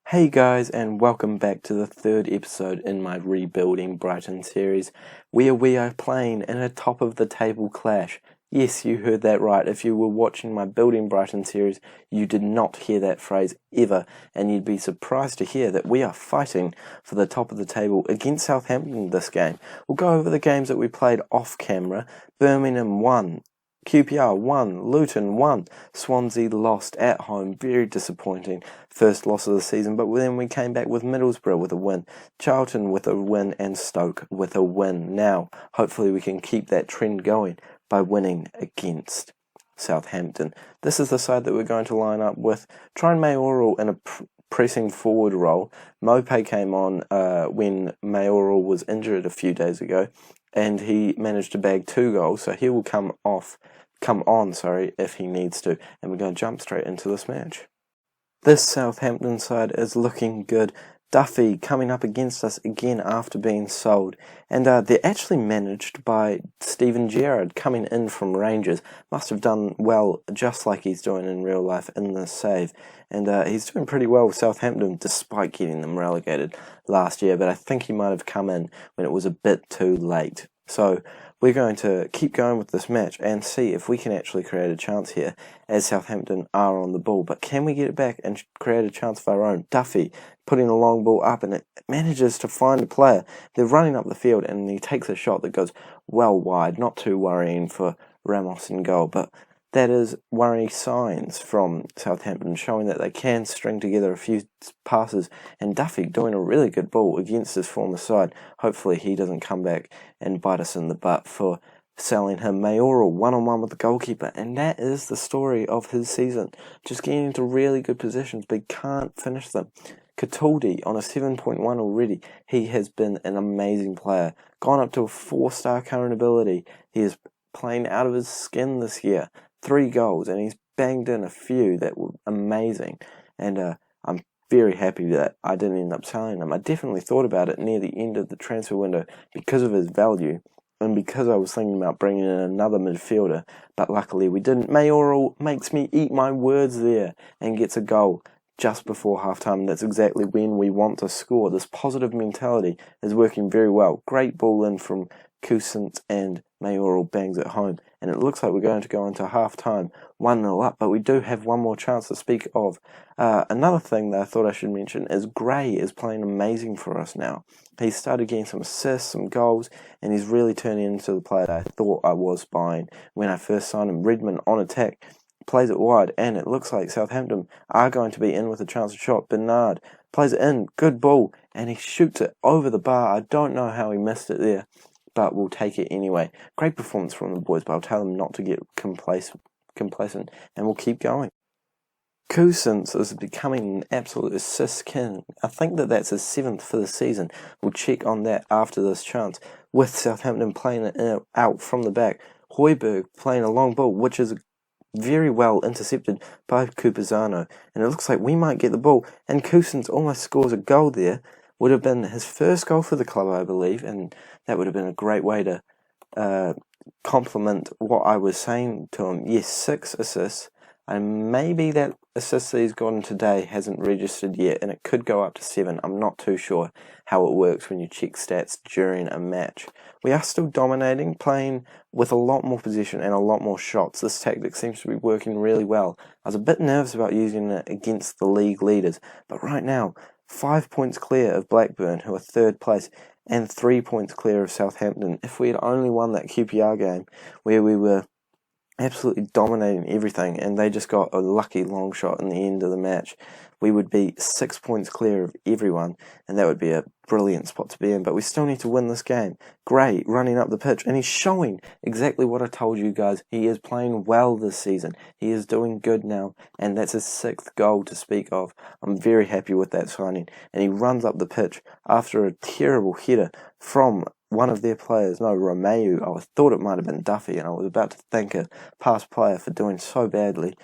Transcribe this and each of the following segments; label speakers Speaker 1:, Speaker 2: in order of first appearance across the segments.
Speaker 1: Hey guys, and welcome back to the third episode in my Rebuilding Brighton series, where we are playing in a top-of-the-table clash. Yes, you heard that right. If you were watching my Building Brighton series, you did not hear that phrase ever, and you'd be surprised to hear that we are fighting for the top of the table against Southampton this game. We'll go over the games that we played off-camera. Birmingham won. QPR won, Luton won, Swansea lost at home, very disappointing, first loss of the season, but then we came back with Middlesbrough with a win, Charlton with a win, and Stoke with a win. Now, hopefully we can keep that trend going by winning against Southampton. This is the side that we're going to line up with. Trine Mayoral in a pressing forward role. Mope came on when Mayoral was injured a few days ago, and he managed to bag 2 goals, so he will come on, if he needs to, and we're going to jump straight into this match. This Southampton side is looking good. Duffy coming up against us again after being sold, and they're actually managed by Steven Gerrard coming in from Rangers. Must have done well, just like he's doing in real life in this save, and he's doing pretty well with Southampton despite getting them relegated last year, but I think he might have come in when it was a bit too late. So we're going to keep going with this match and see if we can actually create a chance here as Southampton are on the ball. But can we get it back and create a chance of our own? Duffy putting a long ball up, and it manages to find a player. They're running up the field and he takes a shot that goes well wide. Not too worrying for Ramos in goal, but that is worrying signs from Southampton, showing that they can string together a few passes, and Duffy doing a really good ball against his former side. Hopefully he doesn't come back and bite us in the butt for selling him. Mayoral one-on-one with the goalkeeper, and that is the story of his season. Just getting into really good positions, but he can't finish them. Cataldi on a 7.1 already. He has been an amazing player. Gone up to a 4-star current ability. He is playing out of his skin this year. 3 goals, and he's banged in a few that were amazing, and I'm very happy that I didn't end up selling him. I definitely thought about it near the end of the transfer window because of his value, and because I was thinking about bringing in another midfielder, but luckily we didn't. Mayoral makes me eat my words there and gets a goal just before halftime. That's exactly when we want to score. This positive mentality is working very well. Great ball in from Cousins, and Mayoral bangs it home, and it looks like we're going to go into half-time 1-0 up, but we do have one more chance to speak of. Another thing that I thought I should mention is Gray is playing amazing for us now. He's started getting some assists, some goals, and he's really turning into the player that I thought I was buying when I first signed him. Redmond on attack, plays it wide, and it looks like Southampton are going to be in with a chance of shot. Bernard plays it in, good ball, and he shoots it over the bar. I don't know how he missed it there, but we'll take it anyway. Great performance from the boys, but I'll tell them not to get complacent, and we'll keep going. Cousins is becoming an absolute assist king. I think that's his 7th for the season. We'll check on that after this chance. With Southampton playing it out from the back, Højbjerg playing a long ball, which is very well intercepted by Cuperzano, and it looks like we might get the ball, and Cousins almost scores a goal there. Would have been his first goal for the club, I believe, and that would have been a great way to compliment what I was saying to him. Yes, 6 assists, and maybe that assist that he's gotten today hasn't registered yet, and it could go up to 7. I'm not too sure how it works when you check stats during a match. We are still dominating, playing with a lot more possession and a lot more shots. This tactic seems to be working really well. I was a bit nervous about using it against the league leaders, but right now, 5 points clear of Blackburn, who are 3rd place, and 3 points clear of Southampton. If we had only won that QPR game where we were absolutely dominating everything and they just got a lucky long shot in the end of the match, we would be 6 points clear of everyone, and that would be a brilliant spot to be in. But we still need to win this game. Gray running up the pitch, and he's showing exactly what I told you guys. He is playing well this season. He is doing good now, and that's his 6th goal to speak of. I'm very happy with that signing. And he runs up the pitch after a terrible header from one of their players, Romeu. I thought it might have been Duffy, and I was about to thank a past player for doing so badly.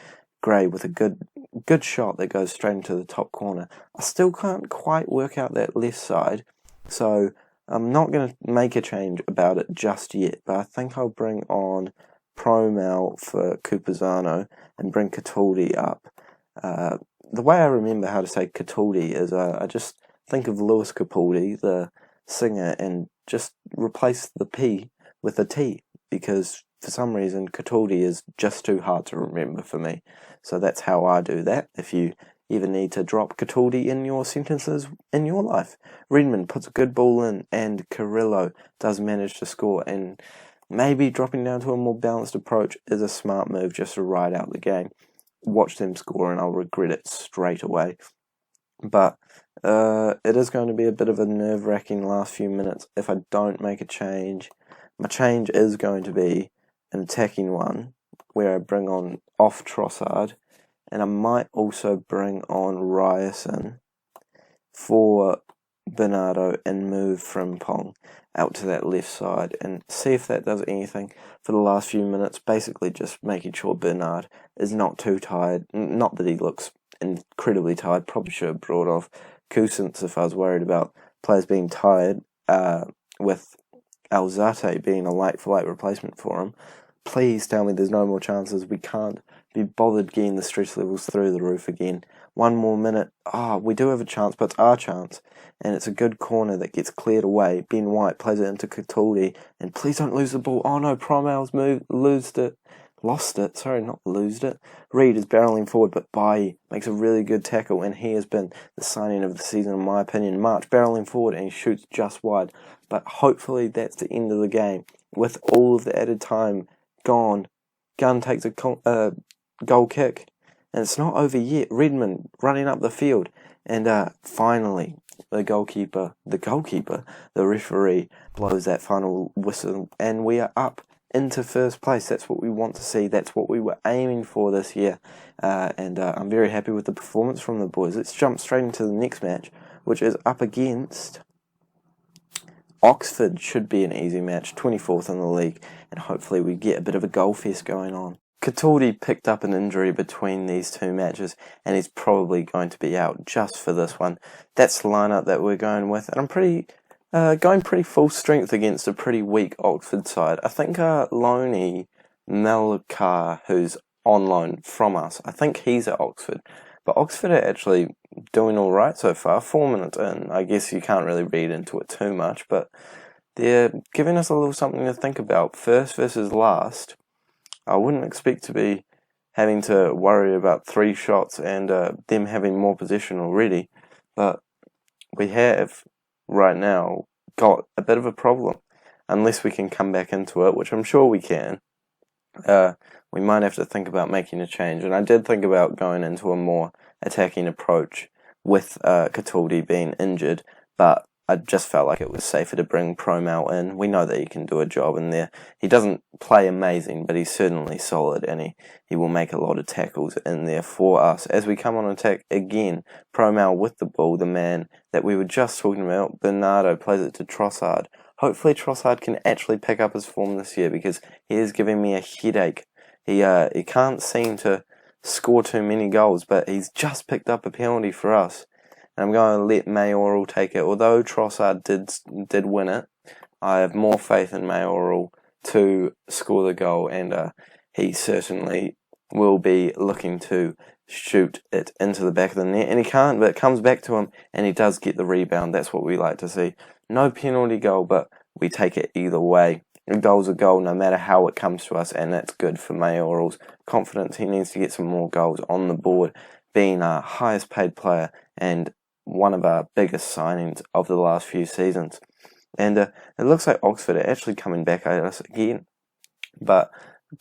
Speaker 1: Gray with a good shot that goes straight into the top corner. I still can't quite work out that left side, so I'm not going to make a change about it just yet, but I think I'll bring on Promel for Cuperzano and bring Cataldi up the way I remember how to say Capaldi is I just think of Lewis Capaldi, the singer, and just replace the P with a T, because for some reason Capaldi is just too hard to remember for me. So that's how I do that. If you ever need to drop Capaldi in your sentences in your life. Redmond puts a good ball in, and Carrillo does manage to score, and maybe dropping down to a more balanced approach is a smart move just to ride out the game. Watch them score and I'll regret it straight away. But it is going to be a bit of a nerve-wracking last few minutes if I don't make a change. My change is going to be an attacking one, where I bring on off Trossard, and I might also bring on Ryerson for Bernardo and move Frimpong out to that left side and see if that does anything for the last few minutes. Basically just making sure Bernard is not too tired. Not that he looks incredibly tired. Probably should have brought off Cousins if I was worried about players being tired, with Alzate being a like-for-like replacement for him. Please tell me there's no more chances. We can't be bothered getting the stress levels through the roof again. One more minute. We do have a chance, but it's our chance. And it's a good corner that gets cleared away. Ben White plays it into Capaldi. And please don't lose the ball. Oh no, Promel's lost it. Reed is barreling forward, but Bailly makes a really good tackle, and he has been the signing of the season in my opinion. March barreling forward and he shoots just wide. But hopefully that's the end of the game. With all of the added time gone, Gunn takes a goal kick, and it's not over yet. Redmond running up the field, and finally the referee blows that final whistle, and we are up into first place. That's what we want to see. That's what we were aiming for this year, and I'm very happy with the performance from the boys. Let's jump straight into the next match, which is up against Oxford. Should be an easy match, 24th in the league, and hopefully we get a bit of a goal fest going on. Capaldi picked up an injury between these two matches, and he's probably going to be out just for this one. That's the lineup that we're going with, and I'm going pretty full strength against a pretty weak Oxford side. I think Loney Melkar, who's on loan from us, I think he's at Oxford. But Oxford are actually doing all right so far. 4 minutes in, I guess you can't really read into it too much, but they're giving us a little something to think about. First versus last. I wouldn't expect to be having to worry about 3 shots and them having more possession already, but we have right now got a bit of a problem. Unless we can come back into it, which I'm sure we can, we might have to think about making a change. And I did think about going into a more attacking approach with Capaldi being injured, but I just felt like it was safer to bring Promel in. We know that he can do a job in there. He doesn't play amazing, but he's certainly solid, and he will make a lot of tackles in there for us. As we come on attack again, Promel with the ball, the man that we were just talking about, Bernardo plays it to Trossard. Hopefully Trossard can actually pick up his form this year, because he is giving me a headache. He can't seem to score too many goals, but he's just picked up a penalty for us. I'm going to let Mayoral take it. Although Trossard did win it, I have more faith in Mayoral to score the goal, and he certainly will be looking to shoot it into the back of the net. And he can't, but it comes back to him, and he does get the rebound. That's what we like to see. No penalty goal, but we take it either way. A goal's a goal no matter how it comes to us, and that's good for Mayoral's confidence. He needs to get some more goals on the board, being our highest paid player and one of our biggest signings of the last few seasons. And it looks like Oxford are actually coming back at us again. But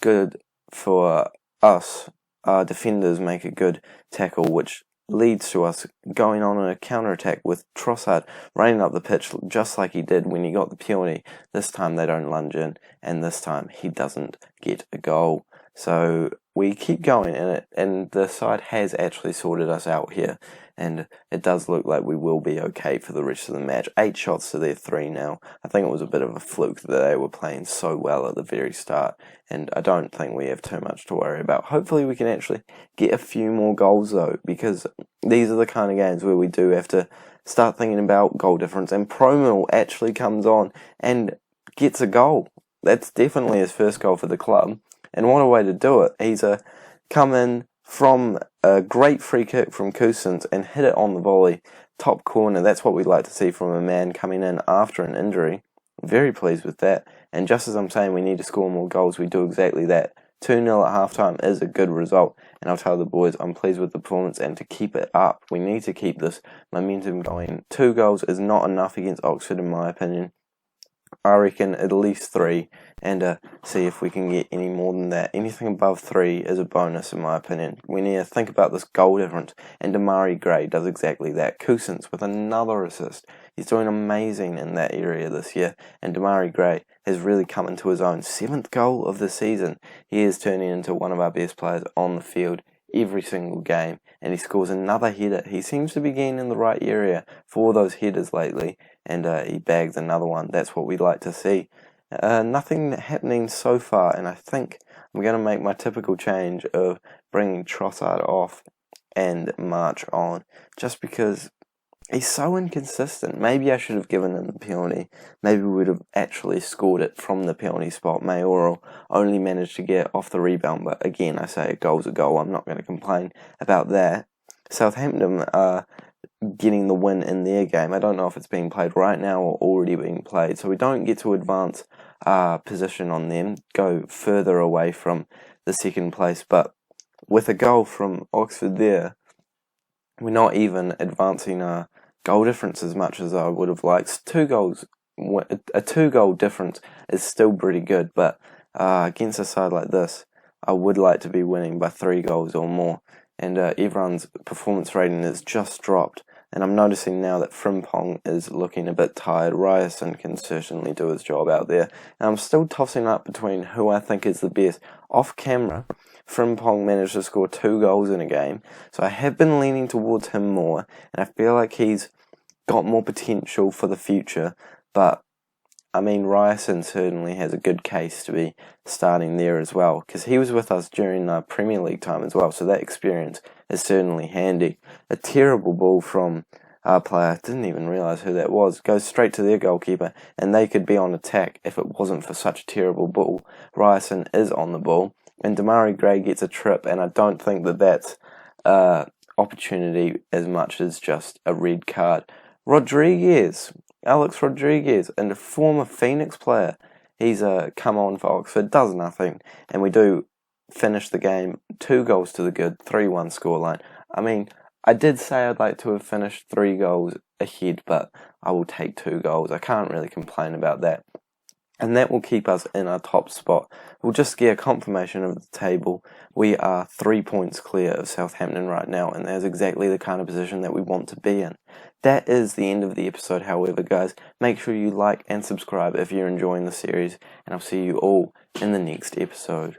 Speaker 1: good for us. Our defenders make a good tackle, which leads to us going on a counter-attack with Trossard running up the pitch just like he did when he got the penalty. This time they don't lunge in, and this time he doesn't get a goal. So we keep going, and the side has actually sorted us out here, and it does look like we will be okay for the rest of the match. 8 shots to their 3 now. I think it was a bit of a fluke that they were playing so well at the very start, and I don't think we have too much to worry about. Hopefully we can actually get a few more goals though, because these are the kind of games where we do have to start thinking about goal difference, and Promel actually comes on and gets a goal. That's definitely his first goal for the club. And what a way to do it. He's come in from a great free kick from Cousins and hit it on the volley. Top corner, that's what we'd like to see from a man coming in after an injury. Very pleased with that. And just as I'm saying we need to score more goals, we do exactly that. 2-0 at halftime is a good result, and I'll tell the boys I'm pleased with the performance, and to keep it up, we need to keep this momentum going. 2 goals is not enough against Oxford in my opinion. I reckon at least 3, and see if we can get any more than that. Anything above 3 is a bonus in my opinion. We need to think about this goal difference, and Demarai Gray does exactly that. Cousins with another assist. He's doing amazing in that area this year, and Demarai Gray has really come into his own. 7th goal of the season. He is turning into one of our best players on the field every single game, and he scores another header. He seems to be getting in the right area for those headers lately, and he bags another one. That's what we'd like to see. Nothing happening so far, and I think I'm going to make my typical change of bringing Trossard off and March on, just because he's so inconsistent. Maybe I should have given him the penalty. Maybe we would have actually scored it from the penalty spot. Mayoral only managed to get off the rebound, but again, I say a goal's a goal. I'm not going to complain about that. Southampton are getting the win in their game. I don't know if it's being played right now or already being played, so we don't get to advance our position on them, go further away from the second place, but with a goal from Oxford there, we're not even advancing our goal difference as much as I would have liked. 2 goals, a 2-goal difference is still pretty good, but against a side like this, I would like to be winning by 3 goals or more. And everyone's performance rating has just dropped, and I'm noticing now that Frimpong is looking a bit tired. Ryerson can certainly do his job out there, and I'm still tossing up between who I think is the best. Off camera, Frimpong managed to score 2 goals in a game, so I have been leaning towards him more, and I feel like he's got more potential for the future, but I mean, Ryerson certainly has a good case to be starting there as well, because he was with us during Premier League time as well, so that experience is certainly handy. A terrible ball from our player, didn't even realise who that was, goes straight to their goalkeeper, and they could be on attack if it wasn't for such a terrible ball. Ryerson is on the ball, and Demarai Gray gets a trip, and I don't think that that's opportunity as much as just a red card. Alex Rodriguez, and a former Phoenix player, he's come on for Oxford, does nothing, and we do finish the game 2 goals to the good, 3-1 scoreline. I mean, I did say I'd like to have finished 3 goals ahead, but I will take 2 goals. I can't really complain about that. And that will keep us in our top spot. We'll just get a confirmation of the table. We are 3 points clear of Southampton right now, and that's exactly the kind of position that we want to be in. That is the end of the episode, however, guys. Make sure you like and subscribe if you're enjoying the series, and I'll see you all in the next episode.